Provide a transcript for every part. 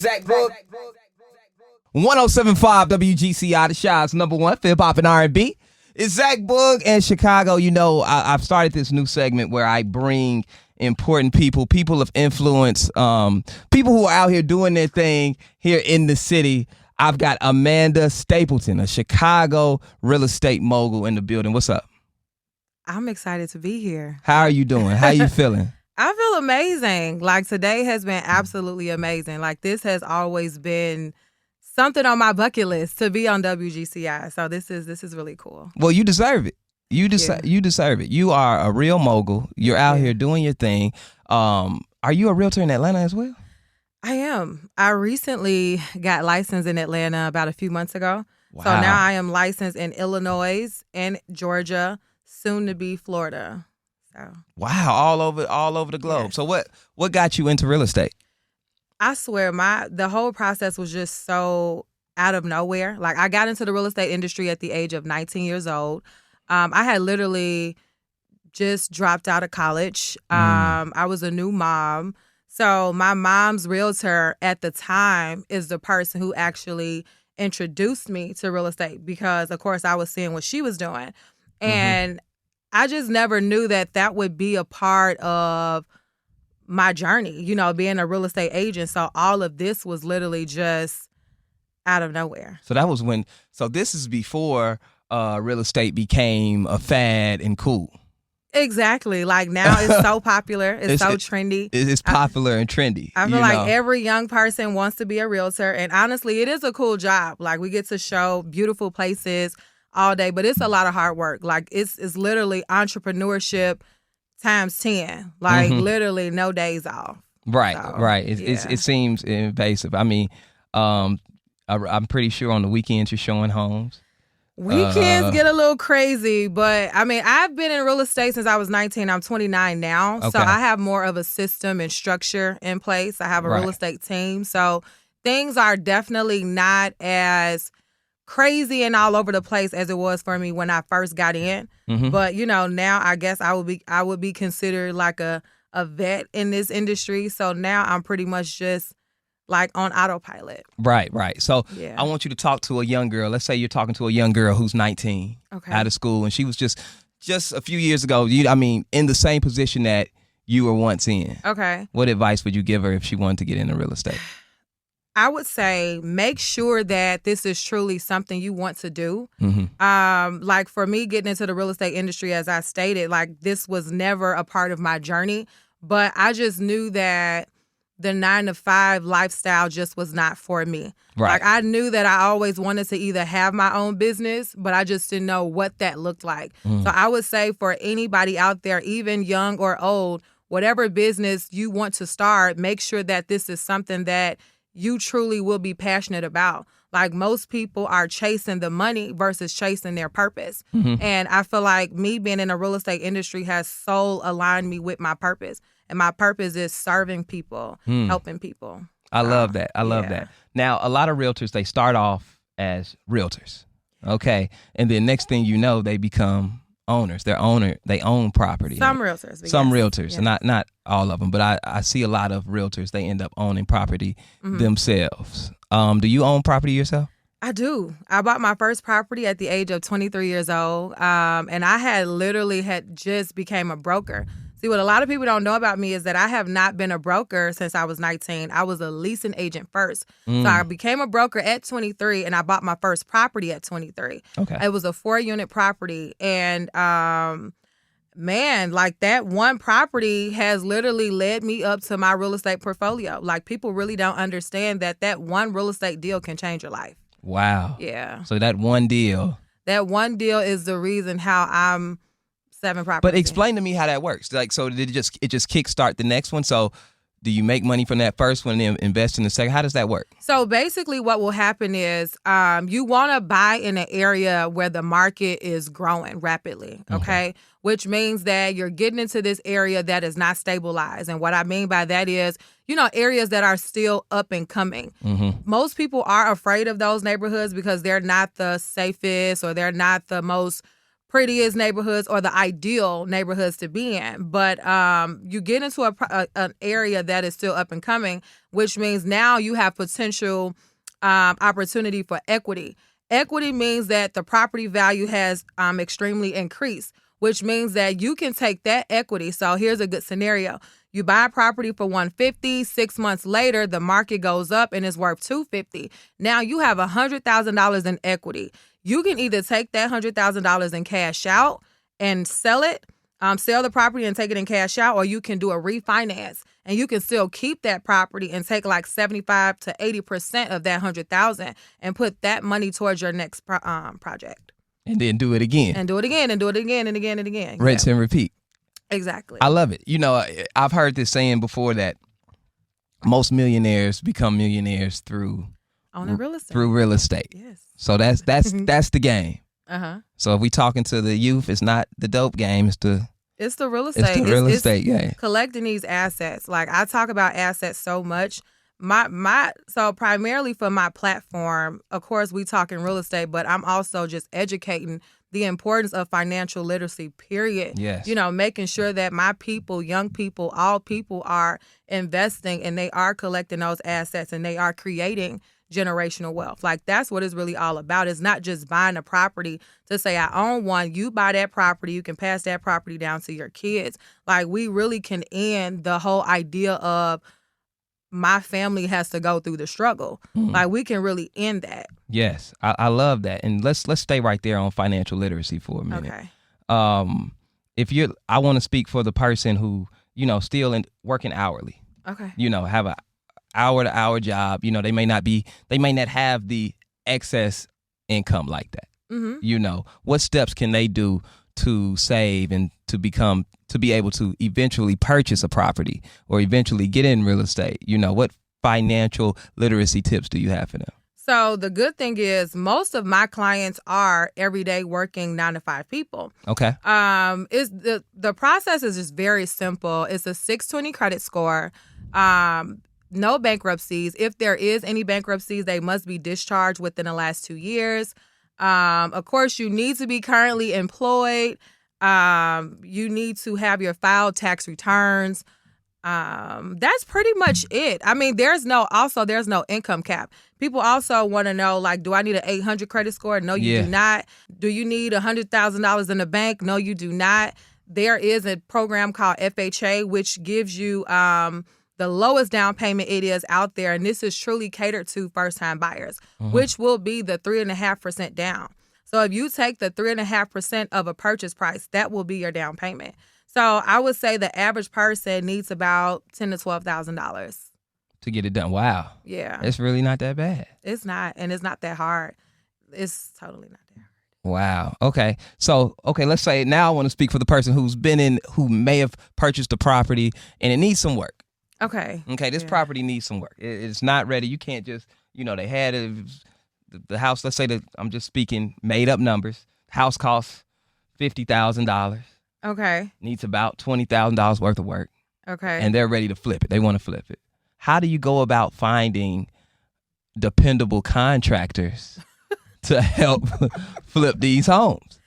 Zach Boog. 1075 WGCI, the Shy's number one hip hop and R&B. It's Zach Boog and Chicago. You know, I've started this new segment where I bring important people of influence, people who are out here doing their thing here in the city. I've got Amanda Stapleton, a Chicago real estate mogul, in the building. What's up? I'm excited to be here. How are you doing? How are you feeling? I feel amazing. Like, today has been absolutely amazing. Like, this has always been something on my bucket list, to be on WGCI. So this is really cool. Well, you deserve it. You deserve it. You are a real mogul. You're out here doing your thing. Are you a realtor in Atlanta as well? I am. I recently got licensed in Atlanta about a few months ago. Wow. So now I am licensed in Illinois and Georgia, soon to be Florida. So wow, all over the globe. Yes. So what got you into real estate? I swear the whole process was just so out of nowhere. Like, I got into the real estate industry at the age of 19 years old. I had literally just dropped out of college. I was a new mom. So my mom's realtor at the time is the person who actually introduced me to real estate, because, of course, I was seeing what she was doing. And I just never knew that would be a part of my journey, you know, being a real estate agent. So all of this was literally just out of nowhere. So that was so this is before real estate became a fad and cool. Exactly. Like, now it's so popular. It's so trendy. It's popular and trendy. I feel like every young person wants to be a realtor. And honestly, it is a cool job. Like, we get to show beautiful places all day, but it's a lot of hard work. Like, it's literally entrepreneurship times 10. Like, literally no days off. Right, So, right. It seems invasive. I mean, I'm pretty sure on the weekends you're showing homes. Weekends get a little crazy, but I mean, I've been in real estate since I was 19. I'm 29 now. Okay. So I have more of a system and structure in place. I have a real estate team. So things are definitely not as crazy and all over the place as it was for me when I first got in. But, you know, now I guess I would be considered like a vet in this industry. So now I'm pretty much just like on autopilot. Right. So Yeah. I want you to talk to a young girl. Let's say you're talking to a young girl who's 19, out of school, and she was just a few years ago, in the same position that you were once in. Okay. What advice would you give her if she wanted to get into real estate? I would say make sure that this is truly something you want to do. Like, for me, getting into the real estate industry, as I stated, like, this was never a part of my journey, but I just knew that the 9-to-5 lifestyle just was not for me. Right. Like, I knew that I always wanted to either have my own business, but I just didn't know what that looked like. So I would say, for anybody out there, even young or old, whatever business you want to start, make sure that this is something that you truly will be passionate about. Like, most people are chasing the money versus chasing their purpose. And I feel like me being in the real estate industry has so aligned me with my purpose. And my purpose is serving people, helping people. I love that. I love that. Now, a lot of realtors, they start off as realtors, okay? And then next thing you know, they become owners. They own property. Some realtors. Some realtors, not all of them, but I see a lot of realtors, they end up owning property themselves. Do you own property yourself? I do. I bought my first property at the age of 23 years old, and I had just became a broker. See, what a lot of people don't know about me is that I have not been a broker since I was 19. I was a leasing agent first. So I became a broker at 23, and I bought my first property at 23. Okay. It was a 4-unit property, and man, like, that one property has literally led me up to my real estate portfolio. Like, people really don't understand that one real estate deal can change your life. Wow. Yeah. So that one deal is the reason how I'm 7 properties. But explain to me how that works. Like, so did it just kickstart the next one? So do you make money from that first one and then invest in the second? How does that work? So basically what will happen is you want to buy in an area where the market is growing rapidly, okay? Which means that you're getting into this area that is not stabilized. And what I mean by that is, you know, areas that are still up and coming. Most people are afraid of those neighborhoods because they're not the safest or they're not the most prettiest neighborhoods or the ideal neighborhoods to be in. But you get into an area that is still up and coming, which means now you have potential opportunity for equity. Equity means that the property value has extremely increased, which means that you can take that equity. So here's a good scenario. You buy a property for $150. 6 months later, the market goes up and it's worth $250. Now you have $100,000 in equity. You can either take that $100,000 and cash out and sell it, sell the property and take it in cash out, or you can do a refinance and you can still keep that property and take like 75 to 80% of that $100,000 and put that money towards your next project. And then do it again. And do it again and do it again and again and again. Rinse and repeat. Exactly. I love it. You know, I've heard this saying before that most millionaires become millionaires through owning real estate. Through real estate. Yes. So that's the game. Uh-huh. So if we talking to the youth, it's not the dope game, it's the real estate. It's the real estate game. Collecting these assets. Like I talk about assets so much. So primarily for my platform, of course, we talk in real estate, but I'm also just educating the importance of financial literacy, period. Yes. You know, making sure that my people, young people, all people are investing and they are collecting those assets and they are creating generational wealth. Like that's what it's really all about. It's not just buying a property to say I own one. You buy that property, you can pass that property down to your kids. Like we really can end the whole idea of my family has to go through the struggle. Like we can really end that. Yes, I love that. And let's stay right there on financial literacy for a minute. Okay. I want to speak for the person who, you know, still working hourly. Okay. You know, have a hour-to-hour job. You know, they may not have the excess income like that. Mm-hmm. You know, what steps can they do to save and to be able to eventually purchase a property or eventually get in real estate? You know, what financial literacy tips do you have for them? So the good thing is most of my clients are everyday working 9-to-5 people. Okay. Is the process is just very simple. It's a 620 credit score. No bankruptcies. If there is any bankruptcies, they must be discharged within the last 2 years. Of course, you need to be currently employed. You need to have your filed tax returns. That's pretty much it. I mean, there's no income cap. People also want to know, like, do I need an 800 credit score? No, you do not. Do you need $100,000 in the bank? No, you do not. There is a program called FHA, which gives you the lowest down payment it is out there. And this is truly catered to first-time buyers, which will be the 3.5% down. So if you take the 3.5% of a purchase price, that will be your down payment. So I would say the average person needs about $10,000 to $12,000 to get it done. Wow. Yeah. It's really not that bad. It's not, and it's not that hard. It's totally not that hard. Wow. Okay. So, let's say now I want to speak for the person who may have purchased a property and it needs some work. Okay. Okay. This property needs some work. It's not ready. You can't just, they had the house. Let's say that I'm just speaking made up numbers. House costs $50,000. Okay. Needs about $20,000 worth of work. Okay. And they're ready to flip it. They want to flip it. How do you go about finding dependable contractors to help flip these homes?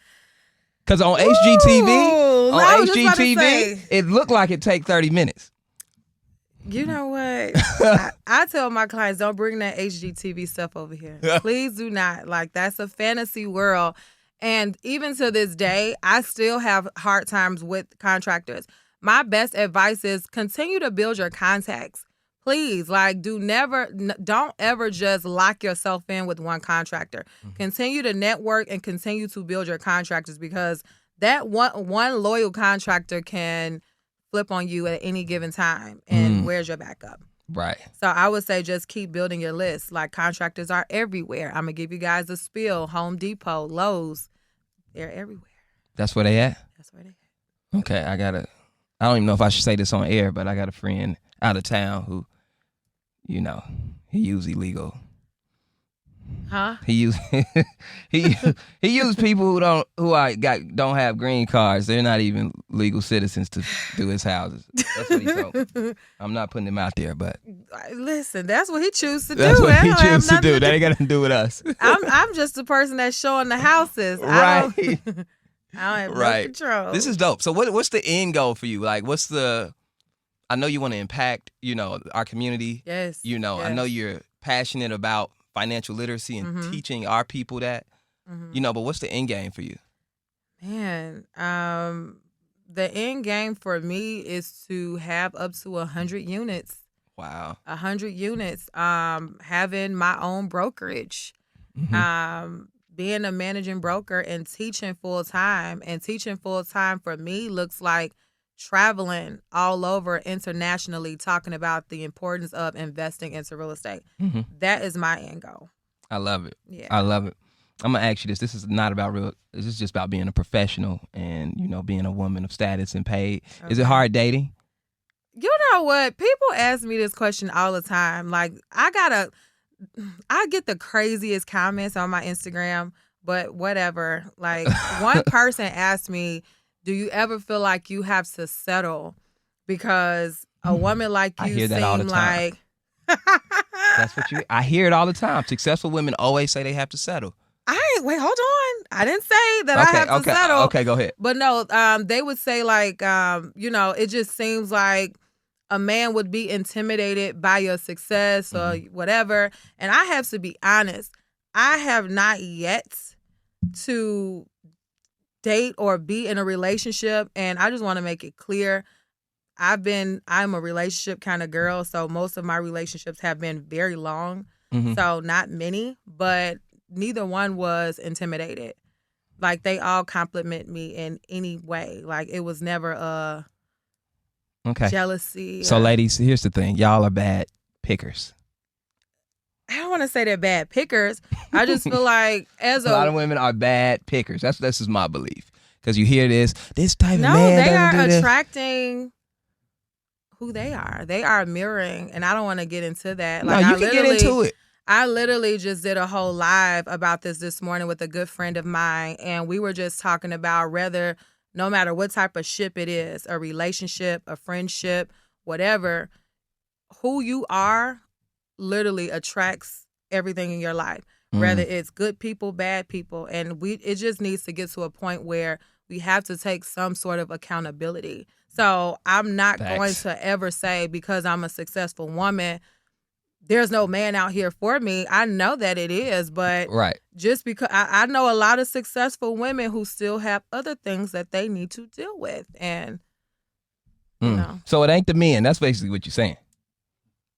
Because on HGTV, it looked like it take 30 minutes. You know what? I tell my clients, don't bring that HGTV stuff over here. Please do not. Like, that's a fantasy world. And even to this day, I still have hard times with contractors. My best advice is continue to build your contacts. Please, like, don't ever just lock yourself in with one contractor. Mm-hmm. Continue to network and continue to build your contractors, because that one loyal contractor can flip on you at any given time. And where's your backup? Right. So I would say just keep building your list. Like, contractors are everywhere. I'm going to give you guys a spiel. Home Depot, Lowe's, they're everywhere. That's where they at? That's where they at. Okay, I don't even know if I should say this on air, but I got a friend out of town who, he use illegal. Huh? He use people who don't have green cards. They're not even legal citizens to do his houses. That's what he told me. I'm not putting him out there, but listen, that's what he chooses to do. That's what he chooses to do. That ain't got nothing to do with us. I'm just the person that's showing the houses. Right. I don't have Right. no control. This is dope. So what's the end goal for you? Like, I know you want to impact, our community. Yes. I know you're passionate about financial literacy and teaching our people that, but what's the end game for you? Man, the end game for me is to have up to 100 units. Wow. 100 units. Having my own brokerage. Being a managing broker and teaching full time. And teaching full time for me looks like traveling all over internationally, talking about the importance of investing into real estate. That is my end goal. I love it. Yeah. I love it. I'm going to ask you this. This is not about this is just about being a professional and, being a woman of status and paid. Okay. Is it hard dating? You know what? People ask me this question all the time. Like, I get the craziest comments on my Instagram, but whatever. Like, one person asked me, do you ever feel like you have to settle because a woman like you hear that all the time. like... That's what I hear it all the time. Successful women always say they have to settle. Wait, hold on. I didn't say that I have to settle. Okay, go ahead. But no, they would say like, it just seems like a man would be intimidated by your success or whatever. And I have to be honest. I have not yet to date or be in a relationship. And I just want to make it clear. I'm a relationship kind of girl. So most of my relationships have been very long. So not many, but neither one was intimidated. Like, they all compliment me in any way. Like, it was never a jealousy. So ladies, here's the thing. Y'all are bad pickers. I don't want to say they're bad pickers. I just feel like a lot of women are bad pickers. This is my belief. Because you hear this type of man. No, they are attracting who they are. They are mirroring, and I don't want to get into that. Like, no, you can get into it. I literally just did a whole live about this morning with a good friend of mine, and we were just talking about no matter what type of ship it is, a relationship, a friendship, whatever, who you are literally attracts everything in your life, whether it's good people, bad people, and it just needs to get to a point where we have to take some sort of accountability. So I'm not going to ever say because I'm a successful woman, there's no man out here for me. I know that it is, but just because I know a lot of successful women who still have other things that they need to deal with. And, So it ain't the men. That's basically what you're saying.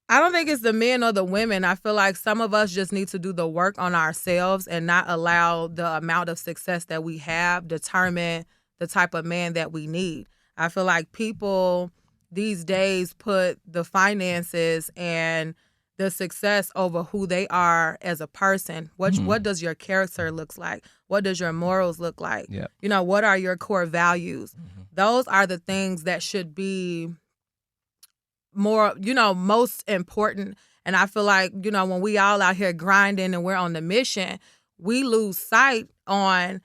I don't think it's the men or the women. I feel like some of us just need to do the work on ourselves and not allow the amount of success that we have determine the type of man that we need. I feel like people these days put the finances and the success over who they are as a person. What does your character look like? What does your morals look like? Yep. What are your core values? Those are the things that should be more, most important. And I feel like, when we all out here grinding and we're on the mission, we lose sight on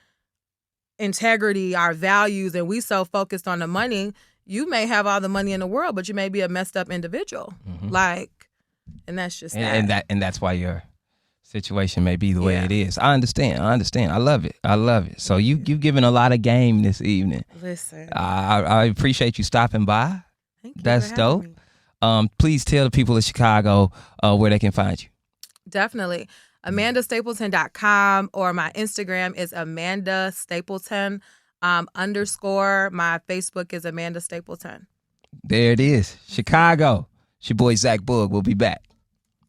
integrity, our values, and we so focused on the money. You may have all the money in the world, but you may be a messed up individual. And that's just and that's why your situation may be the way it is. I understand. I love it. So you've given a lot of game this evening. Listen, I appreciate you stopping by. Thank you. That's dope. Please tell the people of Chicago where they can find you. Definitely. AmandaStapleton.com, or my Instagram is Amanda Stapleton _ My Facebook is Amanda Stapleton. There it is. Chicago. It's your boy Zach Boog. We'll be back.